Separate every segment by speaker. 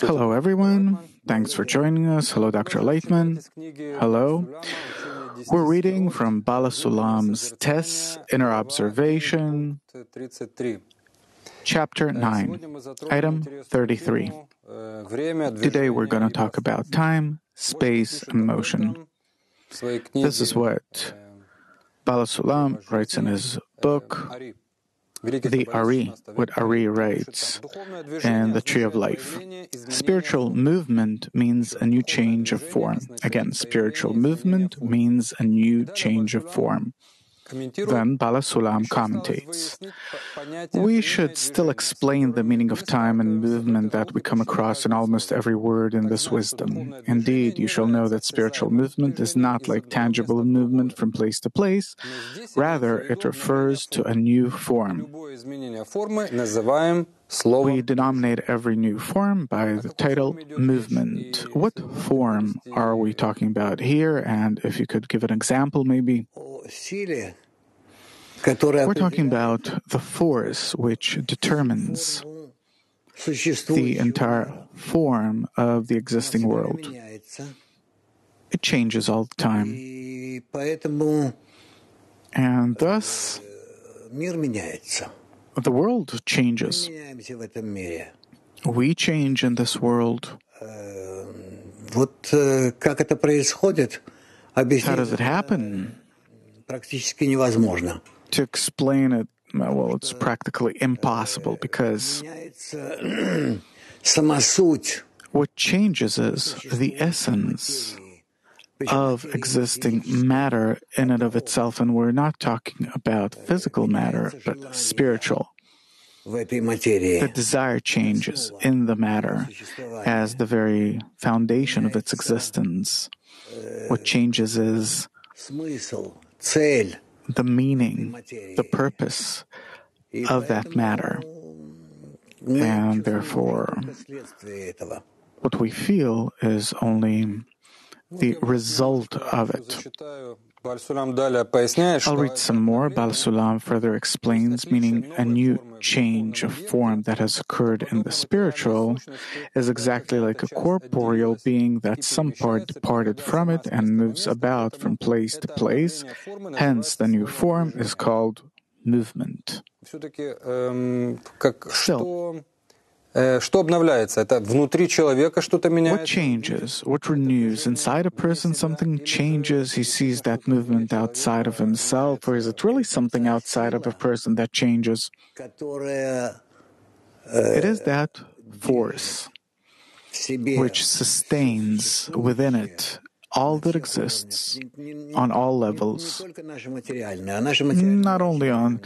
Speaker 1: Hello, everyone. Thanks for joining us. Hello, Dr. Laitman. Hello. We're reading from Bala Sulam's Tess, Inner Observation, Chapter 9, Item 33. Today we're going to talk about time, space, and motion. This is what Bala Sulam writes in his book, the Ari, what Ari writes in the Tree of Life. Spiritual movement means a new change of form. Again, spiritual movement means a new change of form. Then Bala Sulam commentates, we should still explain the meaning of time and movement that we come across in almost every word in this wisdom. Indeed, you shall know that spiritual movement is not like tangible movement from place to place. Rather, it refers to a new form. We denominate every new form by the title movement. What form are we talking about here? And if you could give an example, maybe. We're talking about the force which determines the entire form of the existing world. It changes all the time. And thus, the world changes. We change in this world. How does it happen? To explain it, well, it's practically impossible because what changes is the essence of existing matter in and of itself, and we're not talking about physical matter, but spiritual. The desire changes in the matter as the very foundation of its existence. What changes is the meaning, the purpose of that matter. And therefore, what we feel is only the result of it. I'll read some more. Bala Sulam further explains, meaning a new change of form that has occurred in the spiritual is exactly like a corporeal being that some part departed from it and moves about from place to place. Hence, the new form is called movement. Still, what changes? What renews? Inside a person, something changes. He sees that movement outside of himself, or is it really something outside of a person that changes? It is that force which sustains within it all that exists on all levels, not only on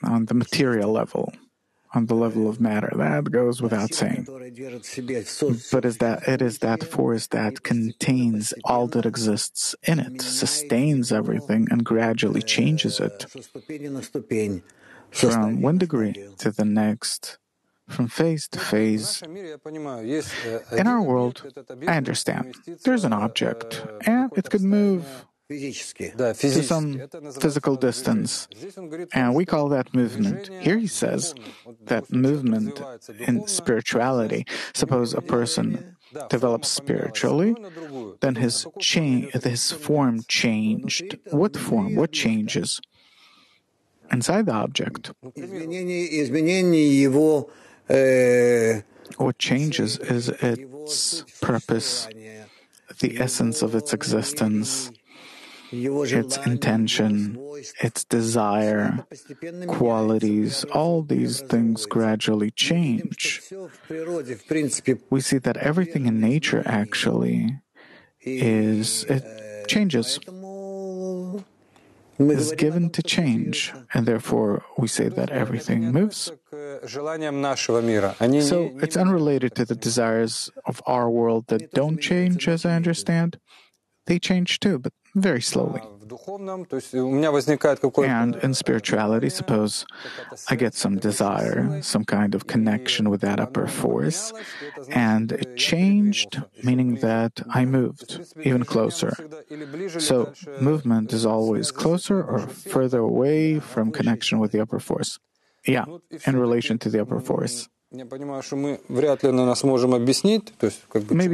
Speaker 1: the material level, on the level of matter. That goes without saying. But it is that force that contains all that exists in it, sustains everything, and gradually changes it from one degree to the next, from phase to phase. In our world, I understand, there's an object, and it could move to some physical distance, and we call that movement. Here he says that movement in spirituality, suppose a person develops spiritually, then his form changed. What form? What changes? Inside the object. What changes is its purpose, the essence of its existence, its intention, its desire, qualities. All these things gradually change. We see that everything in nature actually it changes, is given to change, and therefore we say that everything moves. So it's unrelated to the desires of our world that don't change, as I understand. They change too, but very slowly. And in spirituality, suppose I get some desire, some kind of connection with that upper force, and it changed, meaning that I moved even closer. So movement is always closer or further away from connection with the upper force. Yeah, in relation to the upper force. Maybe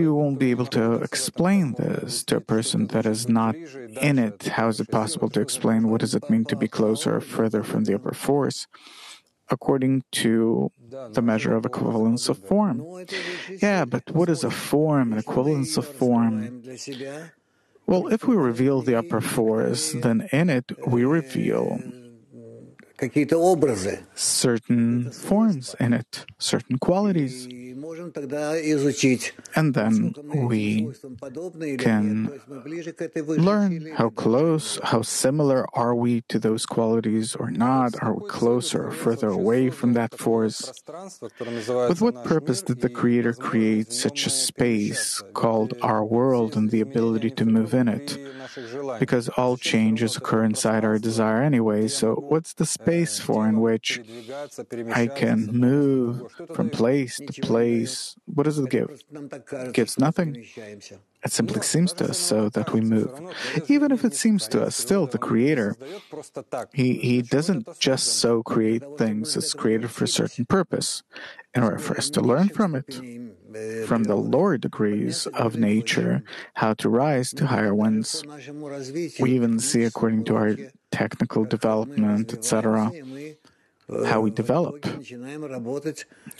Speaker 1: we won't be able to explain this to a person that is not in it. How is it possible to explain what does it mean to be closer or further from the upper force according to the measure of equivalence of form? Yeah, but what is a form, an equivalence of form? Well, if we reveal the upper force, then in it we reveal certain forms in it, certain qualities. And then we can learn how close, how similar are we to those qualities or not? Are we closer or further away from that force? With what purpose did the Creator create such a space called our world and the ability to move in it? Because all changes occur inside our desire anyway, so what's the space for in which I can move from place to place? What does it give? It gives nothing. It simply seems to us so that we move. Even if it seems to us, still the Creator, He doesn't just so create things. It's created for a certain purpose in order for us to learn from it. From the lower degrees of nature, how to rise to higher ones. We even see, according to our technical development, etc., how we develop.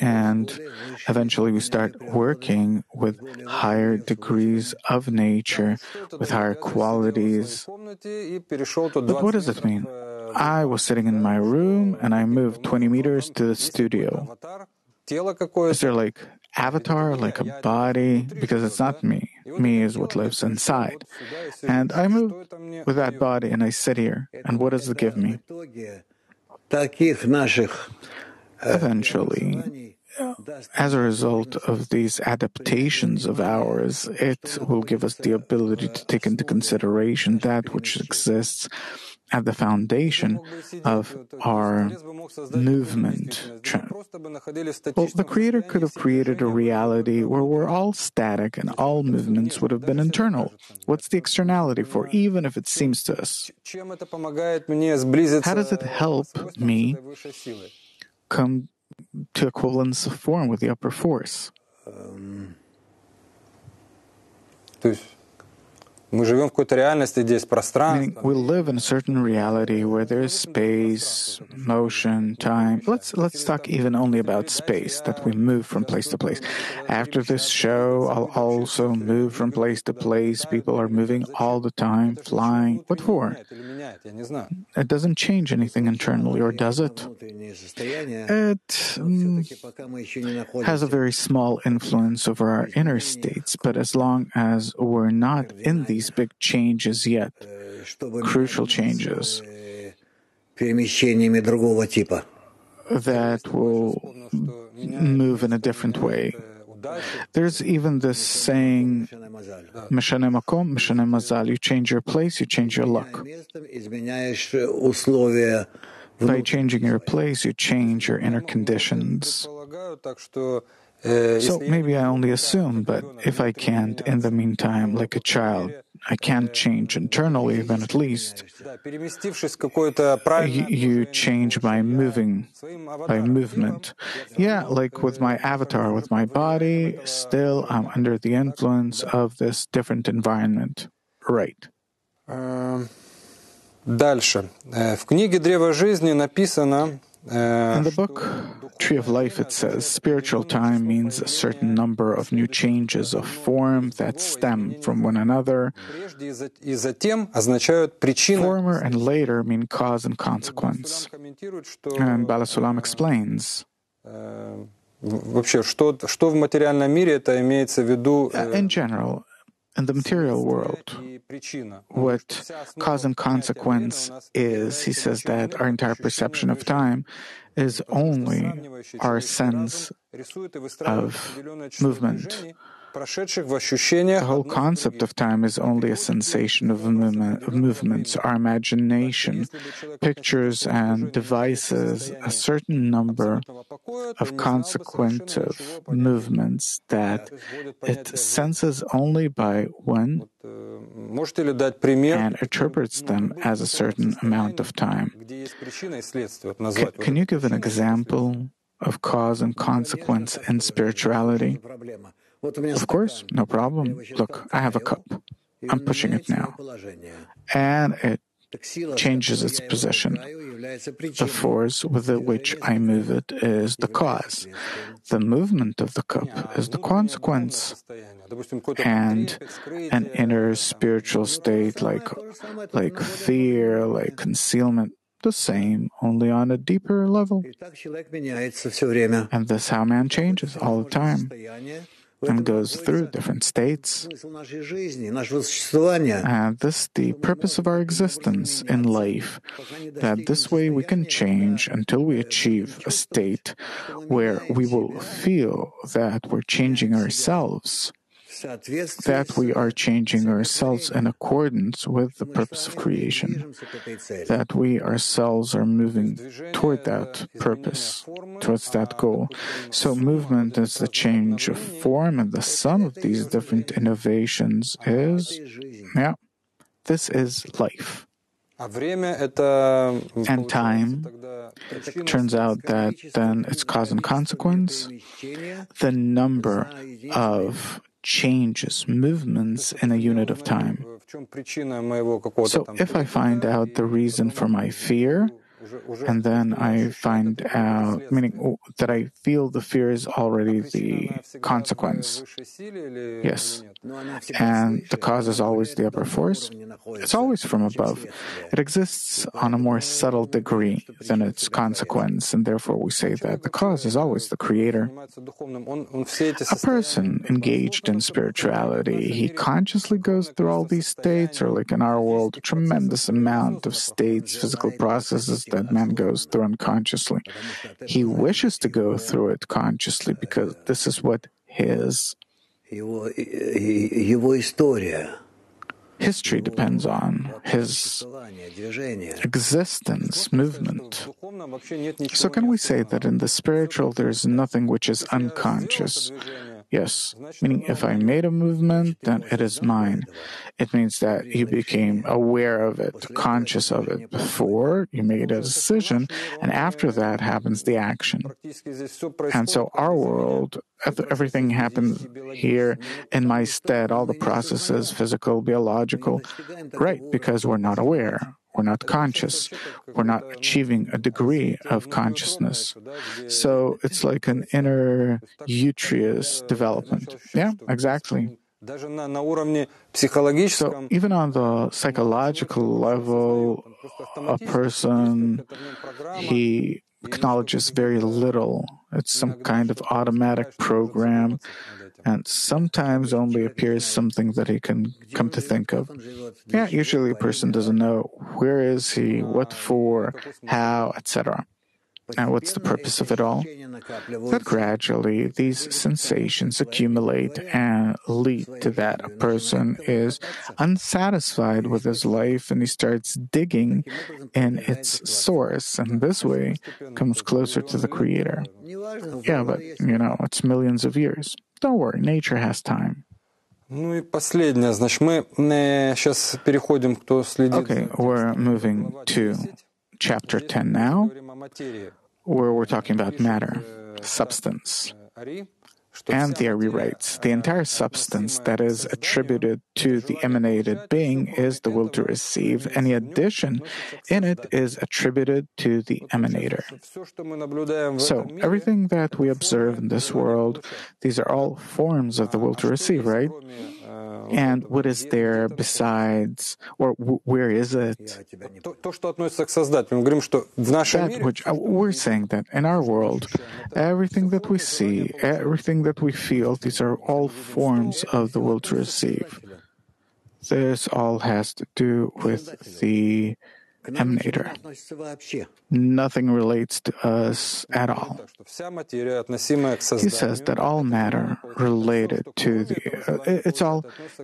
Speaker 1: And eventually we start working with higher degrees of nature, with higher qualities. But what does it mean? I was sitting in my room and I moved 20 meters to the studio. Is there like avatar, like a body? Because it's not me. Me is what lives inside. And I move with that body and I sit here. And what does it give me? Eventually, as a result of these adaptations of ours, it will give us the ability to take into consideration that which exists at the foundation of our movement. Well, the Creator could have created a reality where we're all static and all movements would have been internal. What's the externality for, even if it seems to us? How does it help me come to equivalence of form with the upper force? Meaning we live in a certain reality where there's space, motion, time. Let's talk even only about space, that we move from place to place. After this show, I'll also move from place to place. People are moving all the time, flying. What for? It doesn't change anything internally, or does it? It has a very small influence over our inner states, but as long as we're not in these big changes yet, crucial changes that will move in a different way. There's even this saying, Meshane makom, meshane mazal. You change your place, you change your luck. By changing your place, you change your inner conditions. So maybe I only assume, but if I can't, in the meantime, like a child, I can't change internally, then at least you change by moving, by movement. Yeah, like with my avatar, with my body, still I'm under the influence of this different environment. Right.
Speaker 2: Дальше. В книге «Древо жизни» написано...
Speaker 1: In the book Tree of Life, it says, spiritual time means a certain number of new changes of form that stem from one another. Former and later mean cause and consequence. And Bala Sulam explains,
Speaker 2: вообще, что в материальном мире это имеется в виду...
Speaker 1: In general, in the material world, what cause and consequence is, he says that our entire perception of time is only our sense of movement. The whole concept of time is only a sensation of movements. Our imagination pictures and devices a certain number of consequentive movements that it senses only by one and interprets them as a certain amount of time. Can you give an example of cause and consequence in spirituality? Of course, no problem. Look, I have a cup. I'm pushing it now. And it changes its position. The force with which I move it is the cause. The movement of the cup is the consequence. And an inner spiritual state like fear, like concealment, the same, only on a deeper level. And this is how man changes all the time and goes through different states. And this is the purpose of our existence in life, that this way we can change until we achieve a state where we will feel that we're changing ourselves, that we are changing ourselves in accordance with the purpose of creation, that we ourselves are moving toward that purpose, towards that goal. So movement is the change of form, and the sum of these different innovations is, this is life. And time, turns out that then it's cause and consequence. The number of changes, movements in a unit of time. So if I find out the reason for my fear, and then I find out, meaning that I feel the fear is already the consequence. Yes. And the cause is always the upper force. It's always from above. It exists on a more subtle degree than its consequence, and therefore we say that the cause is always the creator. A person engaged in spirituality, he consciously goes through all these states, or like in our world, a tremendous amount of states, physical processes that man goes through unconsciously. He wishes to go through it consciously because this is what his history depends on, his existence, movement. So can we say that in the spiritual there is nothing which is unconscious? Yes, meaning if I made a movement, then it is mine. It means that you became aware of it, conscious of it. Before you made a decision, and after that happens the action. And so our world, everything happens here in my stead, all the processes, physical, biological, right, because we're not aware. We're not conscious. We're not achieving a degree of consciousness. So it's like an inner uterus development. Yeah, exactly. So even on the psychological level, a person, he acknowledges very little. It's some kind of automatic program, and sometimes only appears something that he can come to think of. Yeah, usually a person doesn't know where is he, what for, how, etc. And what's the purpose of it all? That gradually these sensations accumulate and lead to that a person is unsatisfied with his life and he starts digging in its source, and this way comes closer to the Creator. Yeah, but it's millions of years. Don't worry, nature has time. Okay, we're moving to chapter 10 now, where we're talking about matter, substance. And the Ari writes, the entire substance that is attributed to the emanated being is the will to receive. Any addition in it is attributed to the emanator. So everything that we observe in this world, these are all forms of the will to receive, right? And what is there besides, or where is it? That which we're saying that in our world, everything that we see, everything that we feel, these are all forms of the will to receive. This all has to do with the emanator. Nothing relates to us at all. He says that all matter related to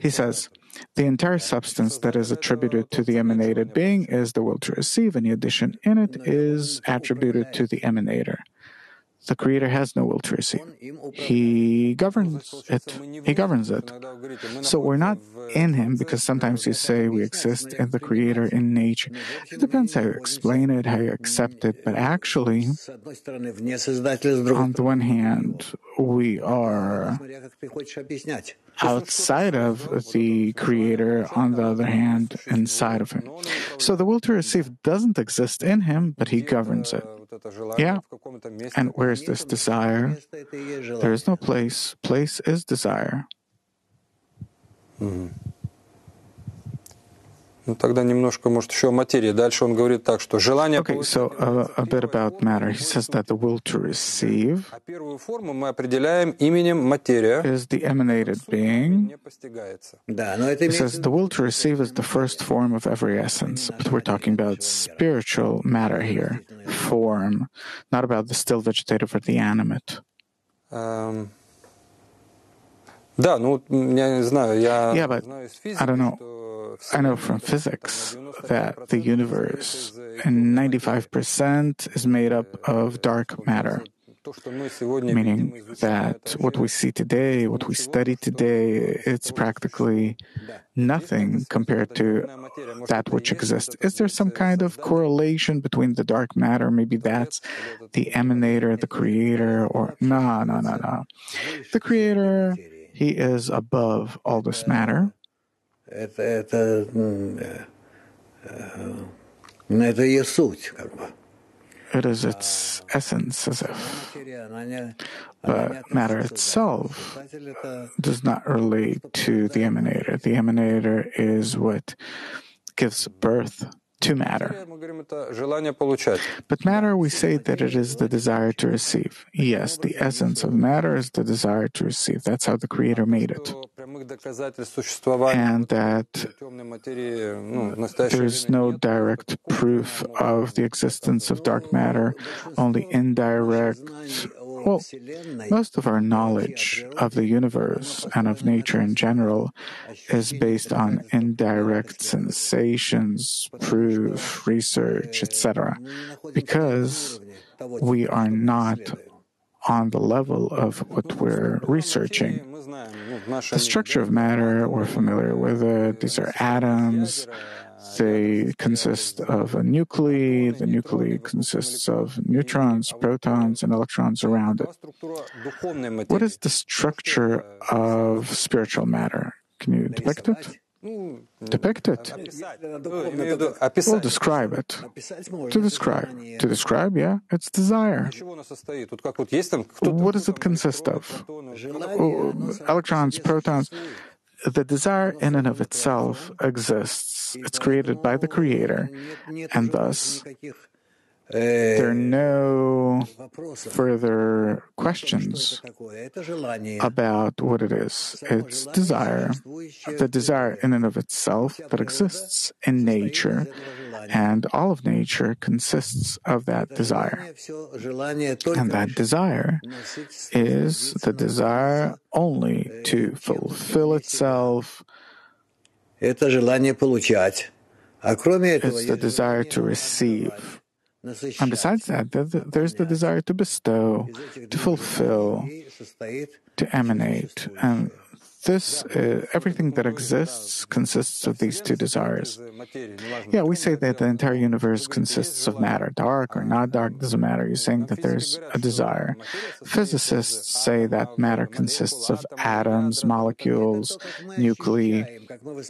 Speaker 1: he says, the entire substance that is attributed to the emanated being is the will to receive. Any addition in it is attributed to the emanator. The Creator has no will to receive. He governs it. He governs it. So we're not in Him, because sometimes you say we exist in the Creator, in nature. It depends how you explain it, how you accept it. But actually, on the one hand, we are outside of the Creator, on the other hand, inside of Him. So the will to receive doesn't exist in Him, but He governs it. Yeah. And where's this desire? There is no place. Place is desire.
Speaker 2: Ну, тогда немножко, может, еще о материи. Дальше он говорит так, что желание...
Speaker 1: Okay, so a bit about matter. He says that the will to receive
Speaker 2: первую форму мы определяем именем материя.
Speaker 1: Is the emanated being. He says the will to receive is the first form of every essence. But we're talking about spiritual matter here, form, not about the still vegetative or the animate.
Speaker 2: Да, ну, я не знаю, я
Speaker 1: знаю из физики, I don't know. I know from physics that the universe in 95% is made up of dark matter, meaning that what we see today, what we study today, it's practically nothing compared to that which exists. Is there some kind of correlation between the dark matter? Maybe that's the emanator, the creator, or no. The creator, he is above all this matter. It is its essence, as if. But matter itself does not relate to the emanator. The emanator is what gives birth to matter. But matter, we say that it is the desire to receive. Yes, the essence of matter is the desire to receive. That's how the Creator made it. And that there is no direct proof of the existence of dark matter, only indirect. Well, most of our knowledge of the universe and of nature in general is based on indirect sensations, proof, research, etc., because we are not on the level of what we're researching. The structure of matter, we're familiar with it. These are atoms. They consist of a nuclei. The nuclei consists of neutrons, protons, and electrons around it. What is the structure of spiritual matter? Can you depict it? Depict it. Well, describe it. To describe, yeah, it's desire. What does it consist of? Electrons, protons. The desire in and of itself exists. It's created by the Creator, and thus there are no further questions about what it is. It's desire, the desire in and of itself that exists in nature, and all of nature consists of that desire. And that desire is the desire only to fulfill itself. It's the desire to receive. And besides that, there's the desire to bestow, to fulfill, to emanate. And this, everything that exists consists of these two desires. Yeah, we say that the entire universe consists of matter. Dark or not dark, doesn't matter. You're saying that there's a desire. Physicists say that matter consists of atoms, molecules, nuclei.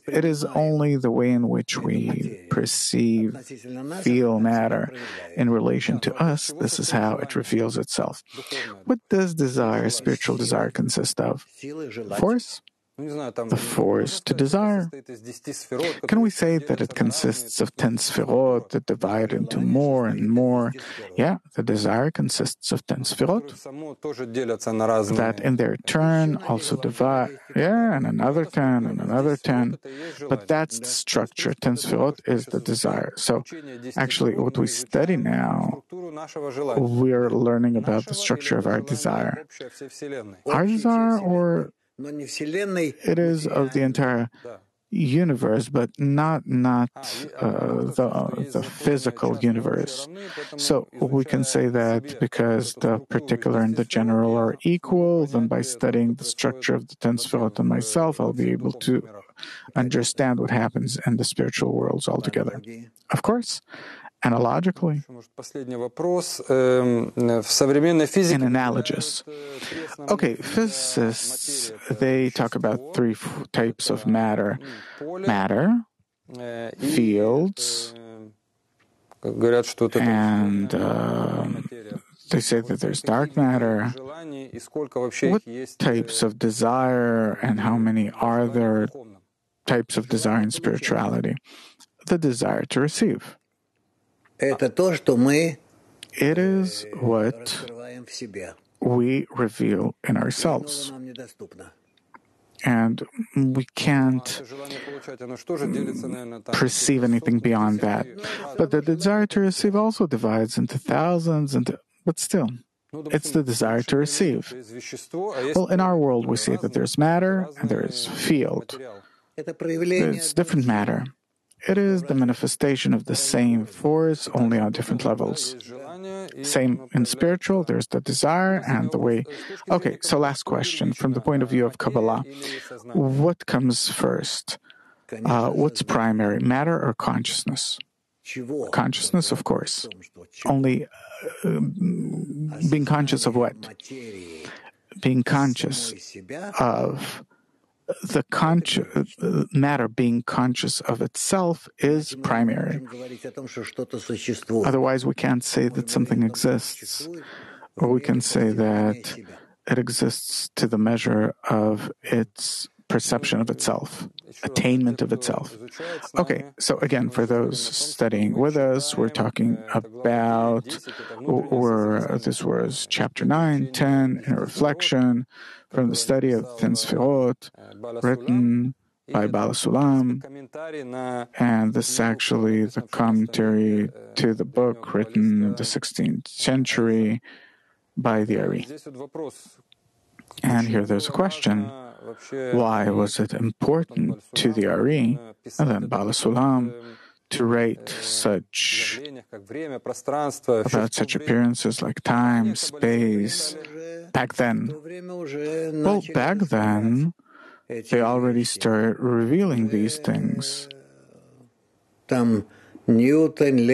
Speaker 1: It is only the way in which we perceive, feel matter in relation to us. This is how it reveals itself. What does desire, spiritual desire, consist of? Force? The force to desire. Can we say that it consists of 10 Sefirot that divide into more and more? Yeah, the desire consists of 10 Sefirot that in their turn also divide, and another 10 and another 10. But that's the structure. 10 Sefirot is the desire. So actually what we study now, we're learning about the structure of our desire. Our desire, or it is of the entire universe, but not the physical universe. So we can say that because the particular and the general are equal, then by studying the structure of the Ten Sefirot and myself, I'll be able to understand what happens in the spiritual worlds altogether. Of course, analogically, in analogous. Okay, physicists, they talk about three types of matter. Matter, fields, and they say that there's dark matter. What types of desire and how many are there types of desire in spirituality? The desire to receive. It is what we reveal in ourselves. And we can't perceive anything beyond that. But the desire to receive also divides into thousands, but still, it's the desire to receive. Well, in our world, we see that there's matter and there is field. It's different matter. It is the manifestation of the same force, only on different levels. Same in spiritual, there's the desire and the way. Okay, so last question. From the point of view of Kabbalah, what comes first? What's primary, matter or consciousness? Consciousness, of course. Only being conscious of what? Being conscious of the matter being conscious of itself is primary. Otherwise, we can't say that something exists, or we can say that it exists to the measure of its perception of itself, attainment of itself. Okay, so again, for those studying with us, we're talking about, this was chapter 9, 10, in a reflection from the study of Ten Sefirot, written by Balasulam, and this is actually the commentary to the book written in the 16th century by the Ari. And here there's a question. Why was it important to the Ari and then Balasulam to write about such appearances like time, space, back then? Well, back then, they already started revealing these things. Newton,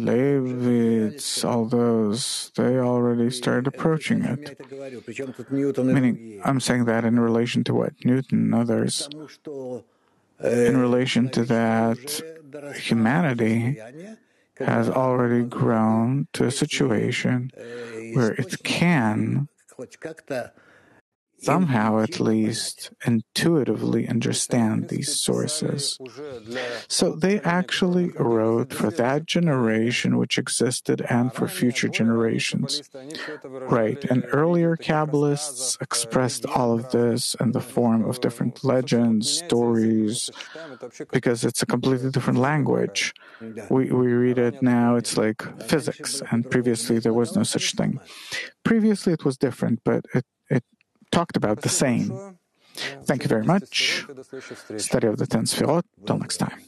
Speaker 1: Leibniz, all those, they already started approaching it. Meaning, I'm saying that in relation to what? Newton and others. In relation to that, humanity has already grown to a situation where it can somehow at least intuitively understand these sources. So they actually wrote for that generation which existed and for future generations. Right, and earlier Kabbalists expressed all of this in the form of different legends, stories, because it's a completely different language. We read it now, it's like physics, and previously there was no such thing. Previously it was different, but it talked about the same. Thank you very much. Study of the Ten Sefirot. Till next time.